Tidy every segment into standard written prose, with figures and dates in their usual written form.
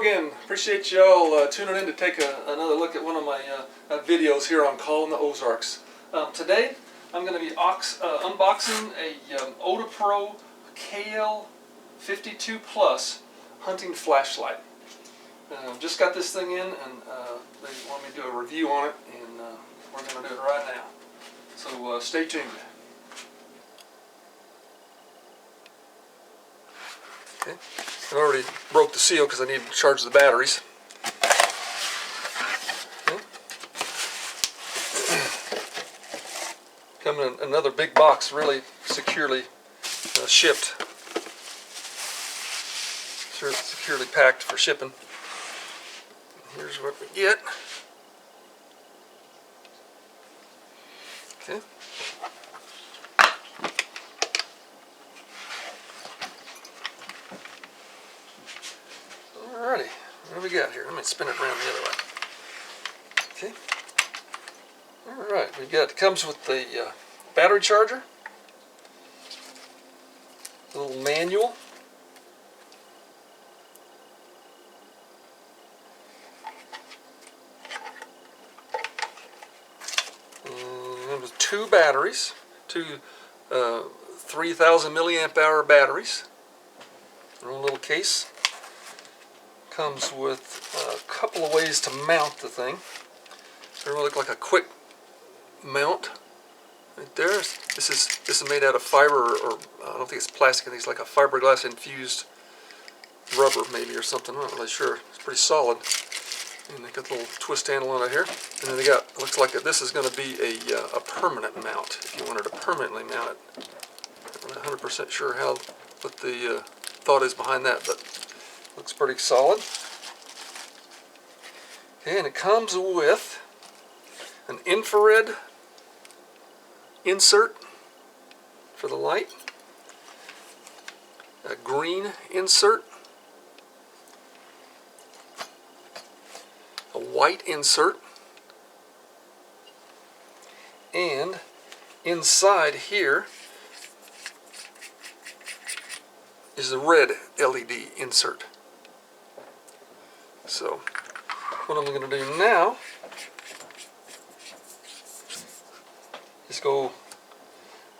Hello again. Appreciate y'all tuning in to take another look at one of my videos here on Call in the Ozarks. Today I'm going to be unboxing a Odepro KL52 Plus hunting flashlight. Just got this thing in and they want me to do a review on it, and we're going to do it right now. So stay tuned. Okay. I already broke the seal because I need to charge the batteries. Okay. Come in another big box, really securely shipped. Securely packed for shipping. Here's what we get. Okay. Alrighty, what do we got here? Let me spin it around the other way. Okay. Alright, it comes with the battery charger, a little manual, and with two batteries, two 3,000 milliamp hour batteries, their own little case. Comes with a couple of ways to mount the thing. It's going to look like a quick mount right there. This is made out of fiber, or I don't think it's plastic. I think it's like a fiberglass infused rubber maybe or something. I'm not really sure. It's pretty solid. And they got a little twist handle on it here. And then they got, looks like this is going to be a permanent mount if you wanted to permanently mount it. I'm not 100% sure what the thought is behind that, but looks pretty solid. Okay, and it comes with an infrared insert for the light, a green insert, a white insert, and inside here is a red LED insert. So what I'm going to do now is go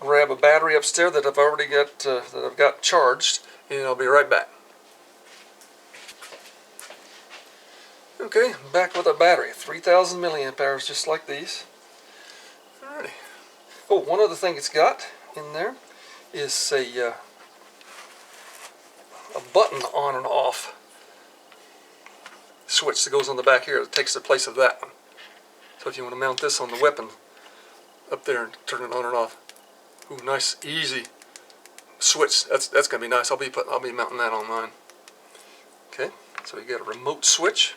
grab a battery upstairs that I've already got charged, and I'll be right back. Okay, I'm back with a battery, 3,000 milliamp hours, just like these. Alrighty. Oh, one other thing it's got in there is a button on and off switch that goes on the back here that takes the place of that one. So if you want to mount this on the weapon up there and turn it on and off, ooh, nice easy switch. That's gonna be nice. I'll be mounting that on mine. Okay, so you got a remote switch.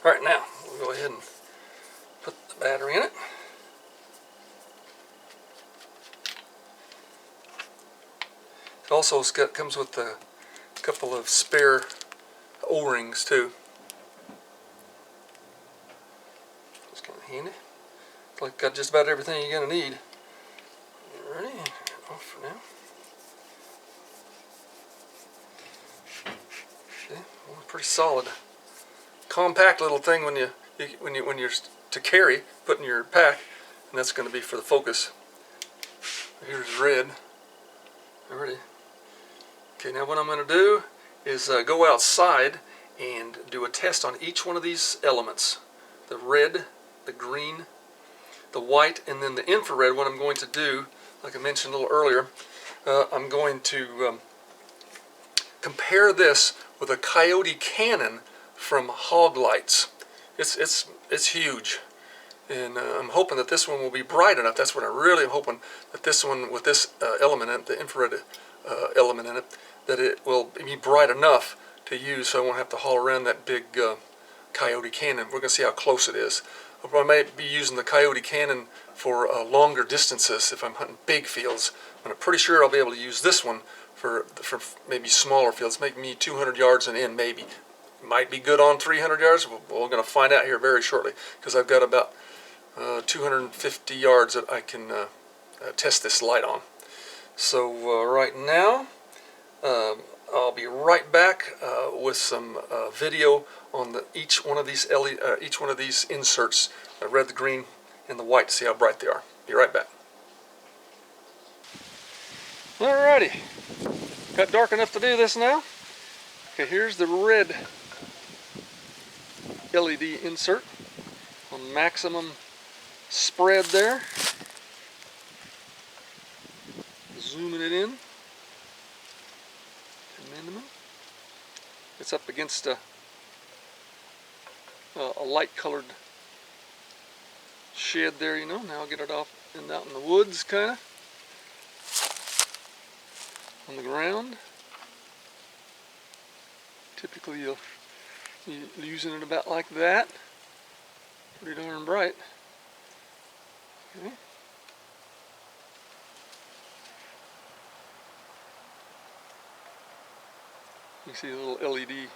All right, now we'll go ahead and put the battery in it. It also comes with a couple of spare O-rings too. It's kind of handy. It's like got just about everything you're gonna need. Ready? Off for now. Okay, well, pretty solid, compact little thing when you're to carry, put in your pack, and that's going to be for the focus. Here's red. Already. Okay, now what I'm going to do is go outside and do a test on each one of these elements. The red, the green, the white, and then the infrared. What I'm going to do, like I mentioned a little earlier, I'm going to compare this with a Coyote Cannon from Hog Lights. It's huge, and I'm hoping that this one will be bright enough. That's what I really am hoping, that this one with this element in it, the infrared element in it, that it will be bright enough to use, so I won't have to haul around that big Coyote Cannon. We're going to see how close it is. I might be using the Coyote Cannon for longer distances if I'm hunting big fields. And I'm pretty sure I'll be able to use this one for maybe smaller fields, maybe 200 yards and in, maybe. Might be good on 300 yards. We're going to find out here very shortly, because I've got about 250 yards that I can test this light on. So right now I'll be right back with some video on each one of these inserts, the red, the green, and the white. See how bright they are. Be right back. Alrighty, got dark enough to do this now. Okay, here's the red LED insert on maximum spread there. Zooming it in to minimum. It's up against a light colored shed there, you know. Now I'll get it off and out in the woods, kind of on the ground. Typically you'll be using it about like that. Pretty darn bright. Okay. You can see the little LED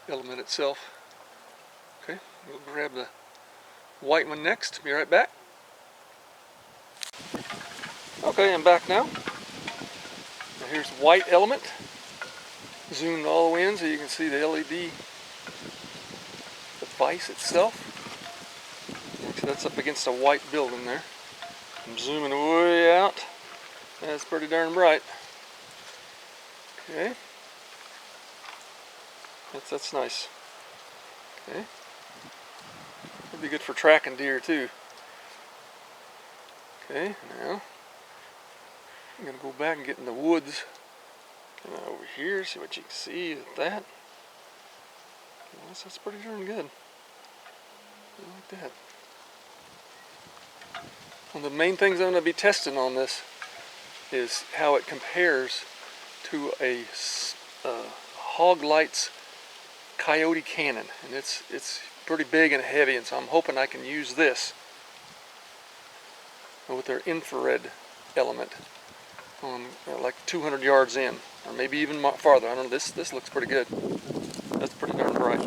element itself. Okay, we'll grab the white one next. Be right back. Okay, I'm back now. Now here's white element. Zoomed all the way in so you can see the LED device itself. So that's up against a white building there. I'm zooming way out. That's pretty darn bright. Okay. That's nice. Okay. It'd be good for tracking deer too. Okay, now I'm gonna go back and get in the woods. Come on over here, see what you can see with that. That's pretty darn good. I like that. One of the main things I'm going to be testing on this is how it compares to a Hog Lights Coyote Cannon, and it's pretty big and heavy, and so I'm hoping I can use this with their infrared element on like 200 yards in, or maybe even farther. I don't know. This looks pretty good. That's pretty darn bright.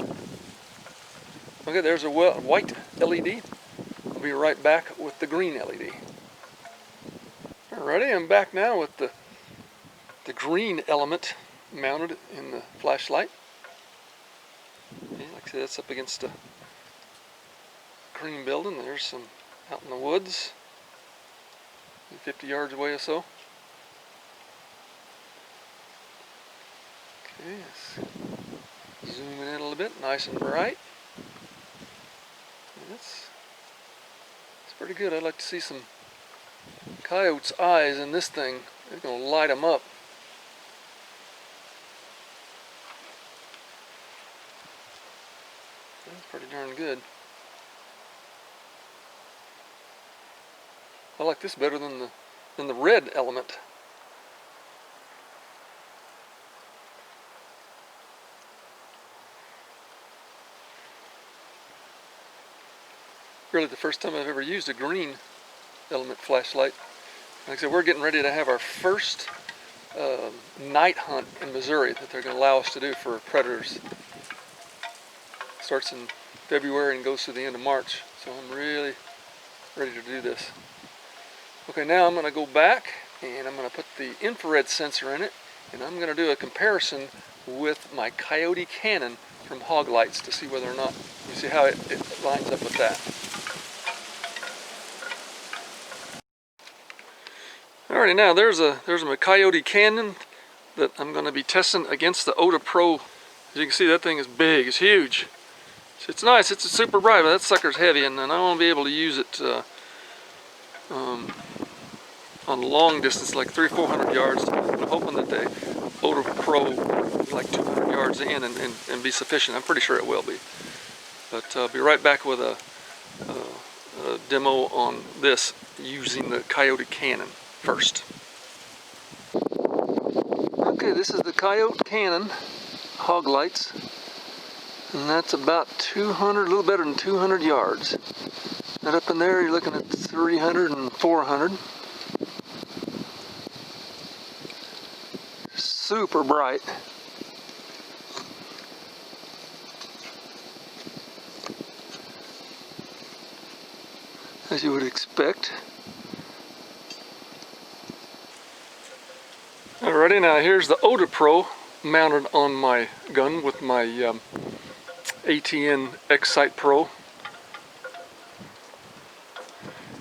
Okay, there's a white LED. I'll be right back with the green LED. Alrighty, I'm back now with the green element mounted in the flashlight. Okay, like I said, that's up against a green building. There's some out in the woods, 50 yards away or so. Okay, let's zoom in a little bit, nice and bright. That's pretty good. I'd like to see some coyotes' eyes in this thing. It's going to light them up. That's pretty darn good. I like this better than the red element. Really the first time I've ever used a green element flashlight. Like I said, we're getting ready to have our first night hunt in Missouri that they're going to allow us to do for predators. Starts in February and goes through the end of March, so I'm really ready to do this. Okay, now I'm going to go back and I'm going to put the infrared sensor in it, and I'm going to do a comparison with my Coyote Cannon from Hog Lights to see whether or not, you see how it lines up with that. Alrighty, now there's my Coyote Cannon that I'm going to be testing against the Odepro. As you can see, that thing is big, it's huge. So it's nice, it's super bright, but that sucker's heavy, and I want to be able to use it on long distance, like 300-400 yards. I'm hoping that the Odepro is like 200 yards in and be sufficient. I'm pretty sure it will be. But I'll be right back with a demo on this using the Coyote Cannon first. Okay, this is the Coyote Cannon Hog Lights, and that's about 200, a little better than 200 yards. And up in there you're looking at 300 and 400. Super bright. As you would expect. Alrighty, now here's the Odepro mounted on my gun with my ATN X-Sight Pro.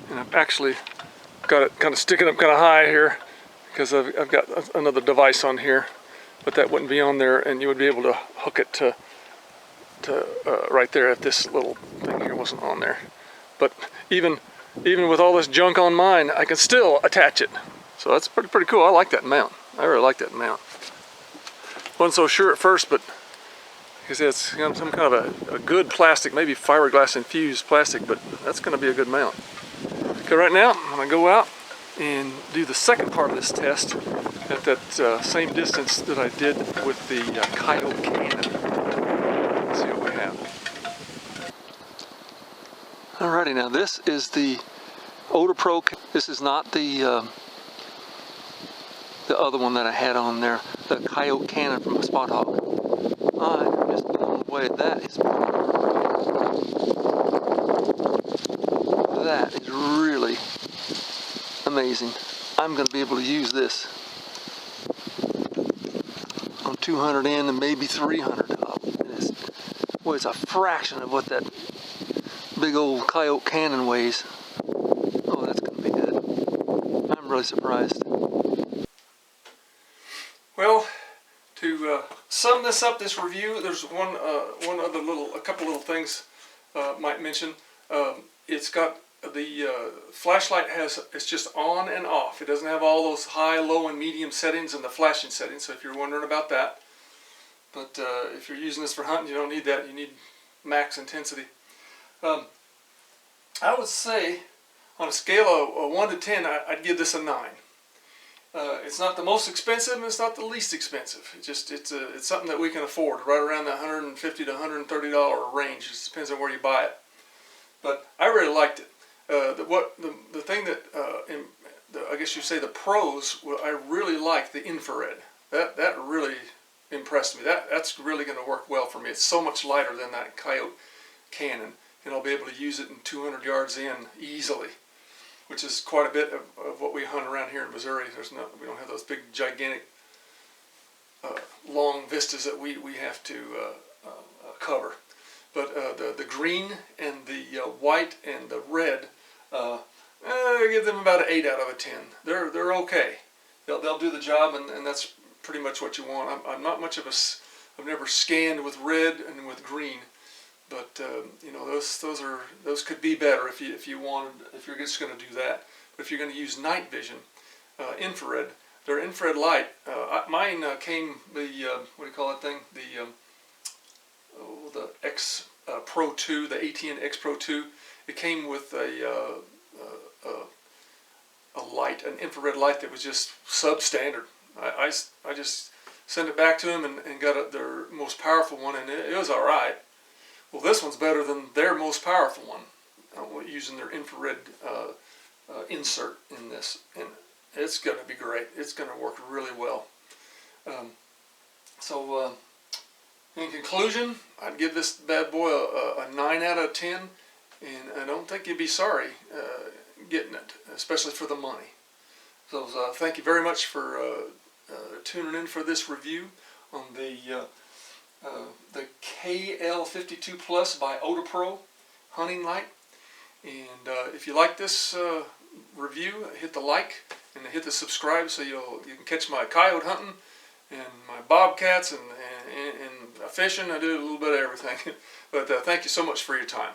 And I've actually got it kind of sticking up kind of high here because I've got another device on here, but that wouldn't be on there, and you would be able to hook it to right there if this little thing here wasn't on there. But even with all this junk on mine, I can still attach it. So that's pretty cool. I like that mount. I really like that mount. Wasn't so sure at first, but because it's some kind of a good plastic, maybe fiberglass infused plastic, but that's going to be a good mount. Okay, right now I'm going to go out and do the second part of this test at that same distance that I did with the Coyote Cannon. Let's see what we have. Alrighty, now this is the Odepro. This is not the other one that I had on there, the Coyote Cannon from a Spot Hog. I'm just blown away. That is really amazing. I'm going to be able to use this on 200 in and maybe 300. It's a fraction of what that big old Coyote Cannon weighs. Oh, that's going to be good. I'm really surprised. Well, to sum this up, this review, there's a couple little things might mention. It's got the flashlight it's just on and off. It doesn't have all those high, low, and medium settings and the flashing settings. So if you're wondering about that, but if you're using this for hunting, you don't need that. You need max intensity. I would say on a scale of 1 to 10, I'd give this a 9. It's not the most expensive, and it's not the least expensive. It's something that we can afford, right around the $150 to $130 range. It just depends on where you buy it. But I really liked it. The thing that I guess you say the pros, I really like the infrared. That really impressed me. That's really going to work well for me. It's so much lighter than that Coyote Cannon, and I'll be able to use it in 200 yards in easily, which is quite a bit of what we hunt around here in Missouri. We don't have those big, gigantic, long vistas that we have to cover. But the green and the white and the red, I give them about an 8 out of a 10. They're okay. They'll do the job, and that's pretty much what you want. I'm not much of I've never scanned with red and with green. But you know, those could be better if you're just going to do that. But if you're going to use night vision, infrared, their infrared light. Mine came the what do you call that thing? The X Pro 2, the ATN X Pro 2. It came with a light, an infrared light that was just substandard. I just sent it back to them and got their most powerful one, and it was all right. Well, this one's better than their most powerful one, using their infrared insert in this, and it's going to be great. It's going to work really well. In conclusion, I'd give this bad boy a 9 out of 10, and I don't think you'd be sorry getting it, especially for the money. So thank you very much for tuning in for this review on the KL52 Plus by Odepro hunting light. And if you like this review, hit the like and hit the subscribe so you can catch my coyote hunting and my bobcats and fishing. I do a little bit of everything. But thank you so much for your time.